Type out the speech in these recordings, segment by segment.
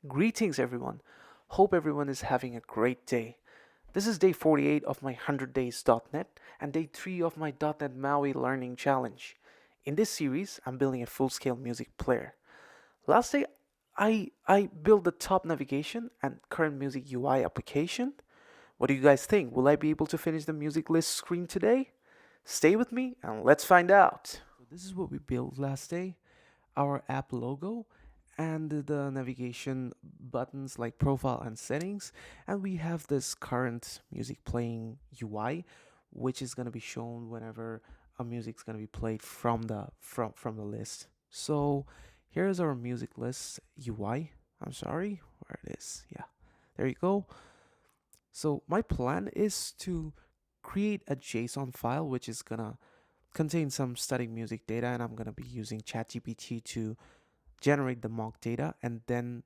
Greetings, everyone. Hope everyone is having a great day. This is day 48 of my 100 Days .NET and day 3 of my .NET MAUI Learning Challenge. In this series, I'm building a full-scale music player. Last day, I built the top navigation and current music UI application. What do you guys think? Will I be able to finish the music list screen today? Stay with me and let's find out. So this is what we built last day. Our app logo and the navigation buttons like profile and settings, and we have this current music playing UI which is going to be shown whenever a music's going to be played from the list. So here's our music list UI. I'm sorry, where it is. Yeah, there you go. So my plan is to create a JSON file which is gonna contain some static music data, and I'm gonna be using ChatGPT to generate the mock data, and then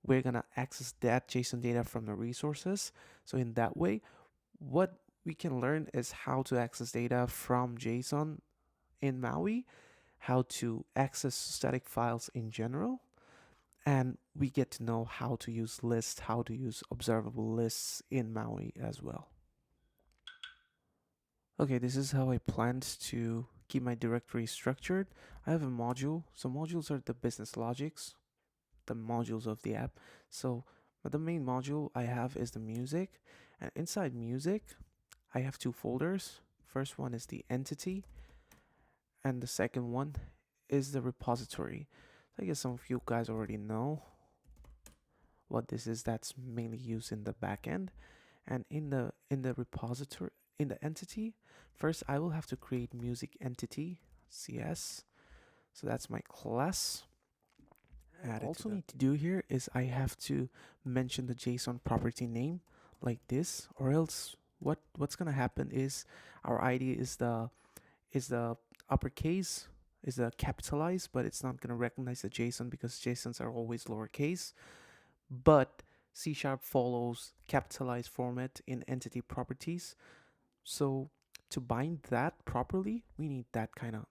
we're gonna access that JSON data from the resources. So in that way, what we can learn is how to access data from JSON in MAUI, how to access static files in general, and we get to know how to use lists, how to use observable lists in MAUI as well. Okay, this is how I planned to keep my directory structured. I have a module. So modules are the business logics, the modules of the app. So the main module I have is the music, and inside music I have two folders. First one is the entity, and the second one is the repository. I guess some of you guys already know what this is. That's mainly used in the backend. And in the repository, in the entity, first I will have to create music entity CS. So that's my class. I also need to do here is I have to mention the JSON property name like this, or else what's gonna happen is our ID is the uppercase, is the capitalized, but it's not gonna recognize the JSON because JSONs are always lowercase. But C# follows capitalized format in entity properties. So to bind that properly, we need that kind of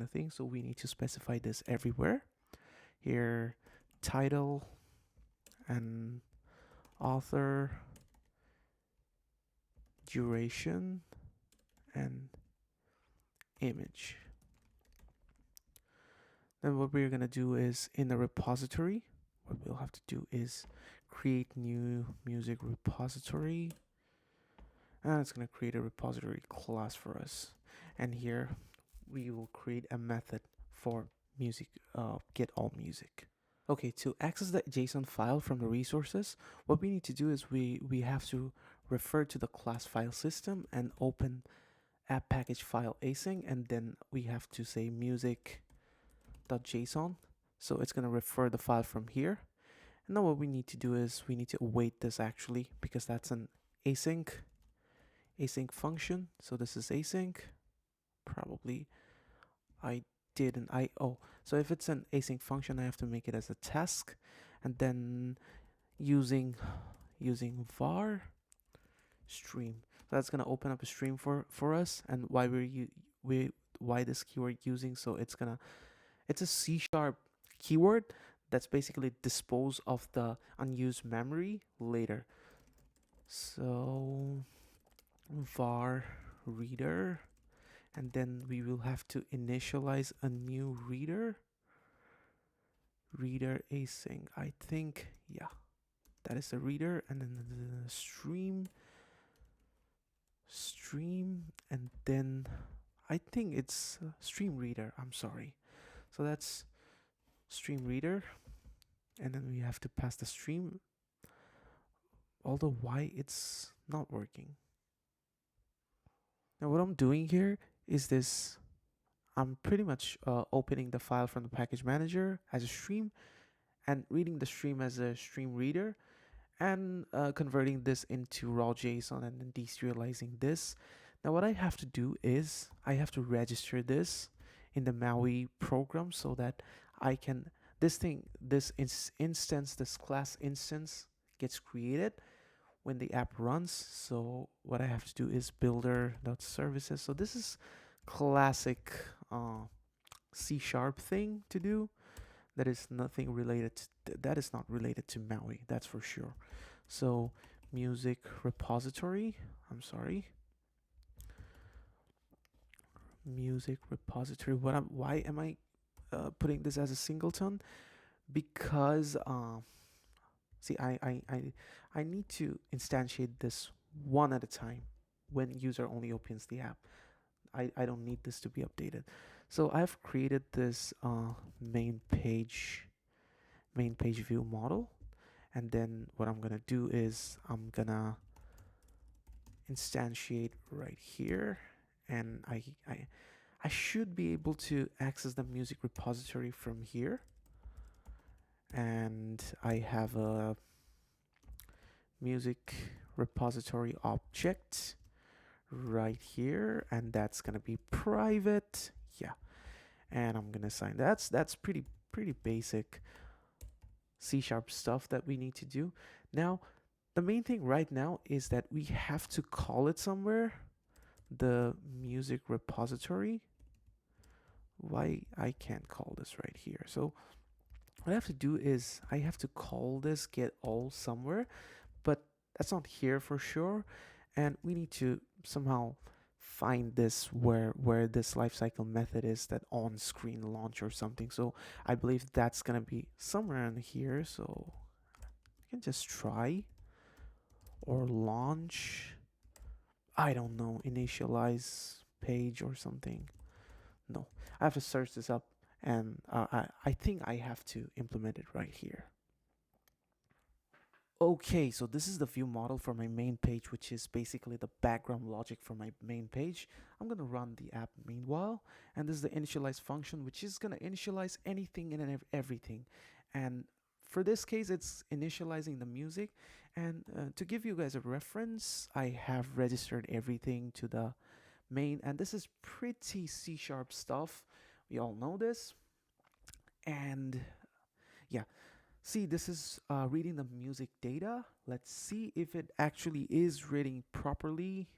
thing. So we need to specify this everywhere. Here, title and author, duration, and image. Then what we're gonna do is in the repository, what we'll have to do is create new music repository, and it's gonna create a repository class for us. And here we will create a method for music, get all music. Okay, to access the JSON file from the resources, what we need to do is we have to refer to the class file system and open app package file async, and then we have to say music.json. So it's gonna refer the file from here. And now what we need to do is we need to await this actually, because that's an async function. So this is async. Probably I didn't so if it's an async function, I have to make it as a task, and then using var stream. So that's gonna open up a stream for us, and why this keyword using. So it's a C# keyword that's basically dispose of the unused memory later. So var reader, and then we will have to initialize a new reader async. I think, yeah, that is the reader, and then the stream, and then I think it's StreamReader. I'm sorry. So that's StreamReader, and then we have to pass the stream. Although why it's not working. Now what I'm doing here is this. I'm pretty much opening the file from the package manager as a stream and reading the stream as a stream reader, and converting this into raw JSON and then deserializing this. Now what I have to do is I have to register this in the MAUI program so that I can, this class instance gets created when the app runs. So what I have to do is builder.services. So this is classic C# thing to do. That is nothing related to, that is not related to Maui, that's for sure. So music repository, I'm sorry, music repository. Why am I putting this as a singleton? Because see, I need to instantiate this one at a time when user only opens the app. I don't need this to be updated. So I've created this main page view model, and then what I'm gonna do is I'm gonna instantiate right here, and I should be able to access the music repository from here. And I have a music repository object right here, and that's gonna be private. Yeah, and I'm gonna assign that's pretty basic C# stuff that we need to do. Now the main thing right now is that we have to call it somewhere, the music repository. Why I can't call this right here? So what I have to do is I have to call this get all somewhere, but that's not here for sure, and we need to somehow find this where this lifecycle method is, that on screen launch or something. So I believe that's gonna be somewhere in here. So I can just try, or launch, I don't know, initialize page or something. No, I have to search this up, and I think I have to implement it right here. Okay, so this is the view model for my main page, which is basically the background logic for my main page. I'm gonna run the app meanwhile, and this is the initialize function, which is gonna initialize anything and everything. And for this case, it's initializing the music. And to give you guys a reference, I have registered everything to the main, and this is pretty C# stuff. We all know this. And yeah, see, this is reading the music data. Let's see if it actually is reading properly.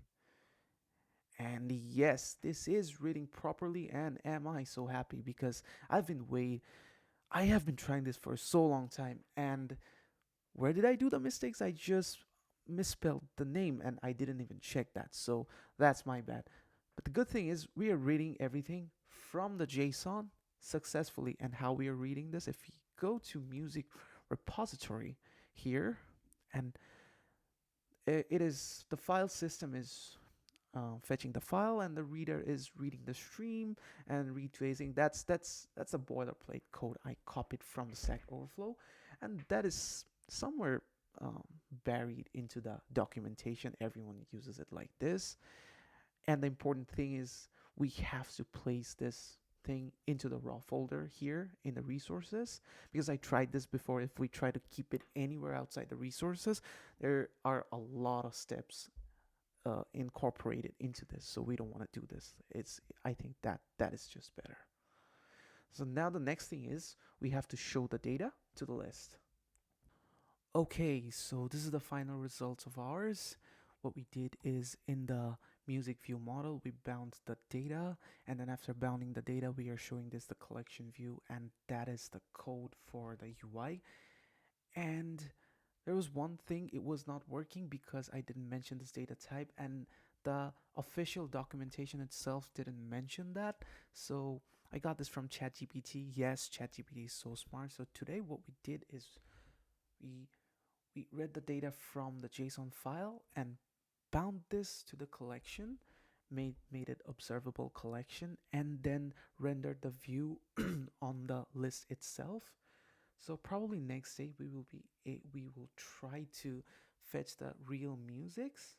And yes, this is reading properly, and am I so happy, because I have been trying this for so long time. And where did I do the mistakes? I just misspelled the name, and I didn't even check that. So that's my bad. But the good thing is we are reading everything from the JSON successfully. And how we are reading this, if you go to music repository here, and it is, the file system is fetching the file, and the reader is reading the stream and retracing. That's a boilerplate code I copied from the Stack Overflow, and that is somewhere buried into the documentation. Everyone uses it like this. And the important thing is we have to place this thing into the raw folder here in the resources, because I tried this before. If we try to keep it anywhere outside the resources, there are a lot of steps incorporated into this, so we don't want to do this. I think that is just better. So now the next thing is we have to show the data to the list. Okay, so this is the final results of ours. What we did is, in the music view model, we bound the data, and then after bounding the data, we are showing this the collection view, and that is the code for the UI. And there was one thing, it was not working because I didn't mention this data type, and the official documentation itself didn't mention that. So I got this from ChatGPT. Yes, ChatGPT is so smart. So today what we did is we read the data from the JSON file and bound this to the collection, made it observable collection, and then rendered the view on the list itself. So probably next day we will try to fetch the real musics,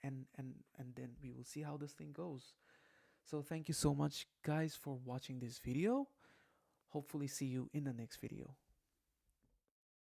and then we will see how this thing goes. So thank you so much guys for watching this video. Hopefully see you in the next video.